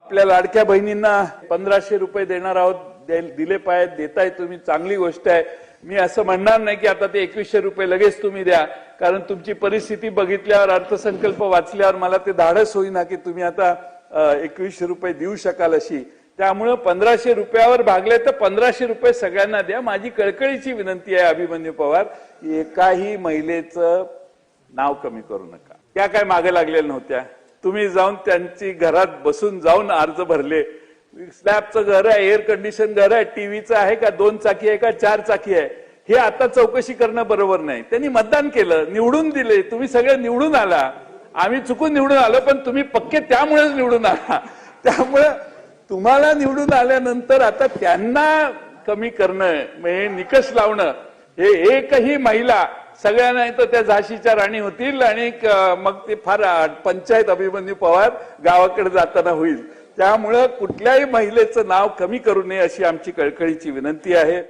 आपल्या लाडक्या बहिणींना 1500 रुपये देणार आहोत, दिले पाहिजेत, देताय तुम्ही, चांगली गोष्ट आहे। मी असं म्हणणार नाही की आता ते 2100 रुपये लगेच तुम्ही द्या, कारण तुमची परिस्थिती बघितल्यावर, अर्थसंकल्प वाचल्यावर मला ते धाडस होईना की तुम्ही आता 2100 रुपये देऊ शकाल अशी। त्यामुळे 1500 रुपयावर भागले तर 1500 रुपये सगळ्यांना द्या। माझी कळकळीची विनंती आहे अभिमन्यू पवार, एकाही महिलेचं नाव कमी करू नका। त्या काय मागे लागलेल्या नव्हत्या, तुम्ही जाऊन त्यांची घरात बसून जाऊन अर्ज भरले। स्लॅबचं घर आहे, एअर कंडिशन घर आहे, टीव्हीचं आहे का, 2 चाकी आहे का 4 चाकी आहे, हे आता चौकशी करणं बरोबर नाही। त्यांनी मतदान केलं, निवडून दिले, तुम्ही सगळे निवडून आला, आम्ही चुकून निवडून आलो, पण तुम्ही पक्के त्यामुळेच निवडून आला। त्यामुळे तुम्हाला निवडून आल्यानंतर आता त्यांना कमी करणं, म्हणजे निकष लावणं, हे एकही महिला, सगळ्या नाही तर त्या झाशीच्या राणी होतील आणि मग ते फार पंचायत अभिमन्यू पवार गावाकडे जाताना होईल। त्यामुळे कुठल्याही महिलेचं नाव कमी करू नये अशी आमची कळकळीची विनंती आहे।